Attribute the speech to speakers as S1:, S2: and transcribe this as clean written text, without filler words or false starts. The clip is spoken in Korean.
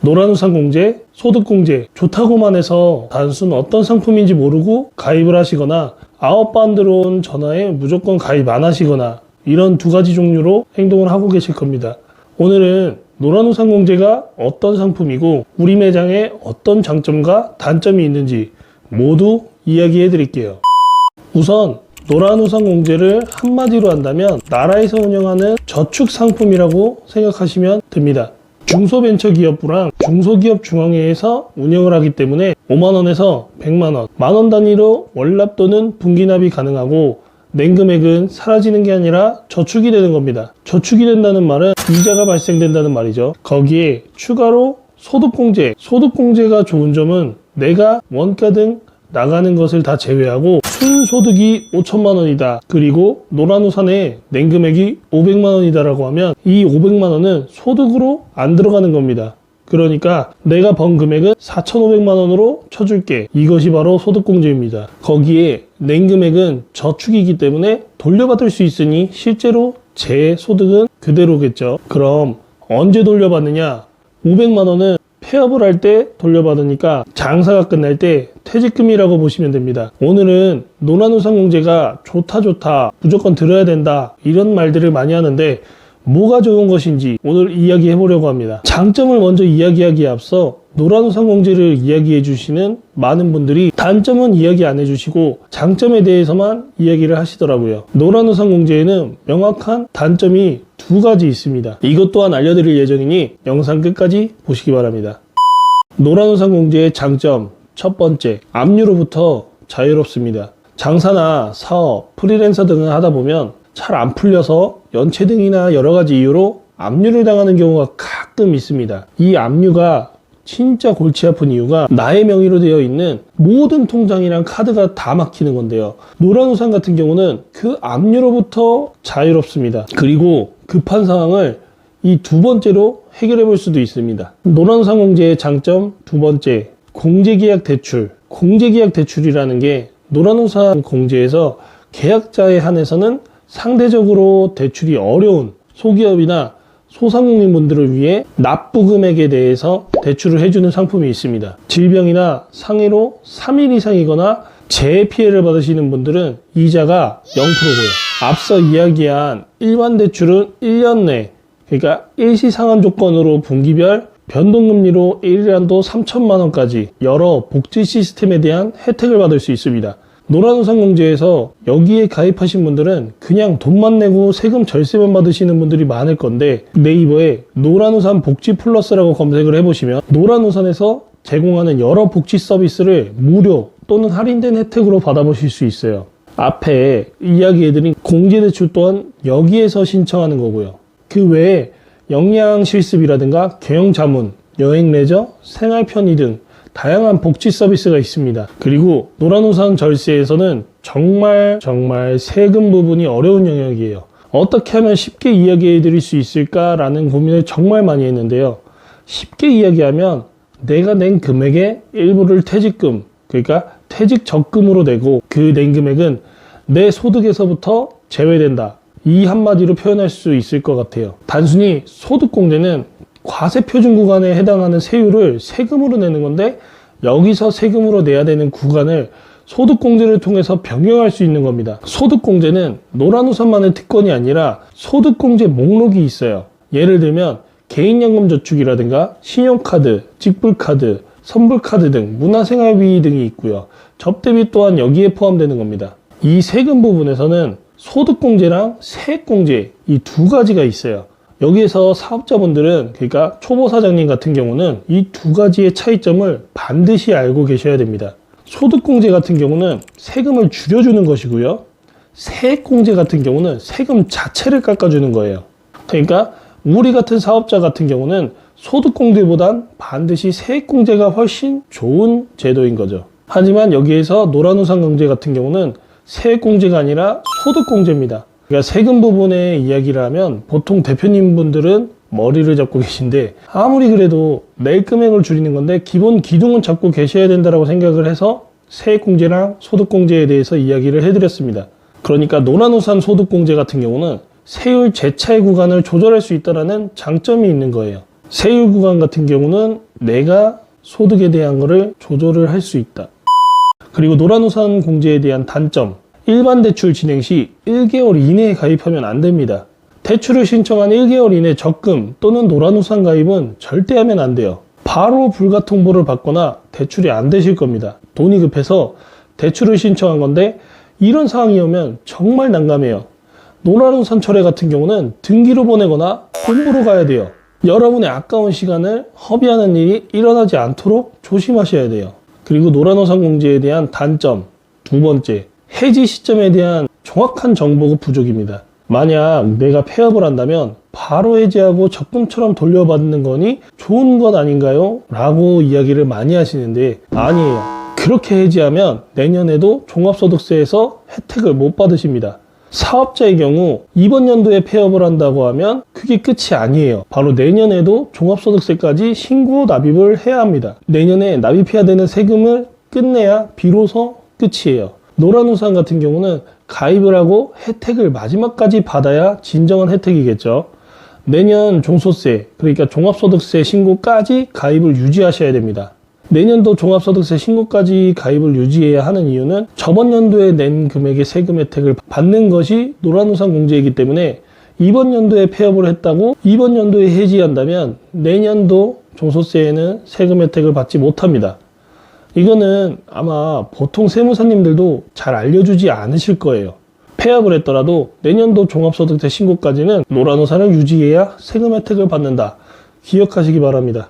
S1: 노란우산 공제, 소득공제 좋다고만 해서 단순 어떤 상품인지 모르고 가입을 하시거나 아웃바운드 들어온 전화에 무조건 가입 안 하시거나 이런 두 가지 종류로 행동을 하고 계실 겁니다. 오늘은 노란우산 공제가 어떤 상품이고 우리 매장에 어떤 장점과 단점이 있는지 모두 이야기해 드릴게요. 우선 노란우산 공제를 한마디로 한다면 나라에서 운영하는 저축 상품이라고 생각하시면 됩니다. 중소벤처기업부랑 중소기업중앙회에서 운영을 하기 때문에 5만원에서 100만원, 만원 단위로 월납 또는 분기납이 가능하고 낸 금액은 사라지는 게 아니라 저축이 되는 겁니다. 저축이 된다는 말은 이자가 발생된다는 말이죠. 거기에 추가로 소득공제, 소득공제가 좋은 점은 내가 원가 등 나가는 것을 다 제외하고 순소득이 5천만원이다. 그리고 노란우산에 낸 금액이 500만원이다 라고 하면 이 500만원은 소득으로 안 들어가는 겁니다. 그러니까 내가 번 금액은 4,500만원으로 쳐줄게. 이것이 바로 소득공제입니다. 거기에 낸 금액은 저축이기 때문에 돌려받을 수 있으니 실제로 제 소득은 그대로겠죠. 그럼 언제 돌려받느냐? 500만원은 폐업을 할 때 돌려받으니까 장사가 끝날 때 퇴직금이라고 보시면 됩니다. 오늘은 노란우산 공제가 좋다 무조건 들어야 된다 이런 말들을 많이 하는데 뭐가 좋은 것인지 오늘 이야기해 보려고 합니다. 장점을 먼저 이야기하기에 앞서 노란우산 공제를 이야기해 주시는 많은 분들이 단점은 이야기 안 해주시고 장점에 대해서만 이야기를 하시더라고요. 노란우산 공제에는 명확한 단점이 두 가지 있습니다. 이것 또한 알려드릴 예정이니 영상 끝까지 보시기 바랍니다. 노란우산 공제의 장점 첫 번째, 압류로부터 자유롭습니다. 장사나 사업, 프리랜서 등을 하다 보면 잘 안 풀려서 연체 등이나 여러 가지 이유로 압류를 당하는 경우가 가끔 있습니다. 이 압류가 진짜 골치 아픈 이유가 나의 명의로 되어 있는 모든 통장이랑 카드가 다 막히는 건데요. 노란우산 같은 경우는 그 압류로부터 자유롭습니다. 그리고 급한 상황을 이 두 번째로 해결해 볼 수도 있습니다. 노란우산 공제의 장점 두 번째, 공제계약 대출. 공제계약 대출이라는 게 노란우산 공제에서 계약자에 한해서는 상대적으로 대출이 어려운 소기업이나 소상공인분들을 위해 납부 금액에 대해서 대출을 해주는 상품이 있습니다. 질병이나 상해로 3일 이상이거나 재해 피해를 받으시는 분들은 이자가 0%고요. 앞서 이야기한 일반 대출은 1년 내, 그러니까 일시상환 조건으로 분기별 변동금리로 1년도 3천만원까지 여러 복지 시스템에 대한 혜택을 받을 수 있습니다. 노란우산 공제에서 여기에 가입하신 분들은 그냥 돈만 내고 세금 절세만 받으시는 분들이 많을 건데 네이버에 노란우산 복지 플러스라고 검색을 해보시면 노란우산에서 제공하는 여러 복지 서비스를 무료 또는 할인된 혜택으로 받아보실 수 있어요. 앞에 이야기해드린 공제대출 또한 여기에서 신청하는 거고요. 그 외에 역량실습이라든가 경영자문, 여행레저, 생활편의 등 다양한 복지 서비스가 있습니다. 그리고 노란우산 절세에서는 정말 세금 부분이 어려운 영역이에요. 어떻게 하면 쉽게 이야기해 드릴 수 있을까라는 고민을 정말 많이 했는데요. 쉽게 이야기하면 내가 낸 금액의 일부를 퇴직금, 그러니까 퇴직 적금으로 내고 그 낸 금액은 내 소득에서부터 제외된다. 이 한마디로 표현할 수 있을 것 같아요. 단순히 소득공제는 과세표준 구간에 해당하는 세율을 세금으로 내는 건데 여기서 세금으로 내야 되는 구간을 소득공제를 통해서 변경할 수 있는 겁니다. 소득공제는 노란우산만의 특권이 아니라 소득공제 목록이 있어요. 예를 들면 개인연금저축이라든가 신용카드, 직불카드, 선불카드 등 문화생활비 등이 있고요. 접대비 또한 여기에 포함되는 겁니다. 이 세금 부분에서는 소득공제랑 세액공제 이 두 가지가 있어요. 여기에서 사업자분들은 그러니까 초보 사장님 같은 경우는 이 두 가지의 차이점을 반드시 알고 계셔야 됩니다. 소득공제 같은 경우는 세금을 줄여주는 것이고요. 세액공제 같은 경우는 세금 자체를 깎아주는 거예요. 그러니까 우리 같은 사업자 같은 경우는 소득공제보단 반드시 세액공제가 훨씬 좋은 제도인 거죠. 하지만 여기에서 노란우산 공제 같은 경우는 세액공제가 아니라 소득공제입니다. 그러니까 세금 부분의 이야기를 하면 보통 대표님분들은 머리를 잡고 계신데 아무리 그래도 낼 금액을 줄이는 건데 기본 기둥은 잡고 계셔야 된다고 생각을 해서 세액공제랑 소득공제에 대해서 이야기를 해드렸습니다. 그러니까 노란우산 소득공제 같은 경우는 세율 재차입 구간을 조절할 수 있다는 장점이 있는 거예요. 세율 구간 같은 경우는 내가 소득에 대한 거를 조절을 할 수 있다. 그리고 노란우산 공제에 대한 단점. 일반 대출 진행 시 1개월 이내에 가입하면 안 됩니다. 대출을 신청한 1개월 이내 적금 또는 노란우산 가입은 절대 하면 안 돼요. 바로 불가 통보를 받거나 대출이 안 되실 겁니다. 돈이 급해서 대출을 신청한 건데 이런 상황이 오면 정말 난감해요. 노란우산 철회 같은 경우는 등기로 보내거나 본부로 가야 돼요. 여러분의 아까운 시간을 허비하는 일이 일어나지 않도록 조심하셔야 돼요. 그리고 노란우산 공제에 대한 단점. 두 번째, 해지 시점에 대한 정확한 정보가 부족입니다. 만약 내가 폐업을 한다면 바로 해지하고 적금처럼 돌려받는 거니 좋은 것 아닌가요? 라고 이야기를 많이 하시는데 아니에요. 그렇게 해지하면 내년에도 종합소득세에서 혜택을 못 받으십니다. 사업자의 경우 이번 연도에 폐업을 한다고 하면 그게 끝이 아니에요. 바로 내년에도 종합소득세까지 신고 납입을 해야 합니다. 내년에 납입해야 되는 세금을 끝내야 비로소 끝이에요. 노란우산 같은 경우는 가입을 하고 혜택을 마지막까지 받아야 진정한 혜택이겠죠. 내년 종소세, 그러니까 종합소득세 신고까지 가입을 유지하셔야 됩니다. 내년도 종합소득세 신고까지 가입을 유지해야 하는 이유는 저번 연도에 낸 금액의 세금 혜택을 받는 것이 노란우산 공제이기 때문에 이번 연도에 폐업을 했다고 이번 연도에 해지한다면 내년도 종소세에는 세금 혜택을 받지 못합니다. 이거는 아마 보통 세무사님들도 잘 알려주지 않으실 거예요. 폐업을 했더라도 내년도 종합소득세 신고까지는 노란우산을 유지해야 세금 혜택을 받는다. 기억하시기 바랍니다.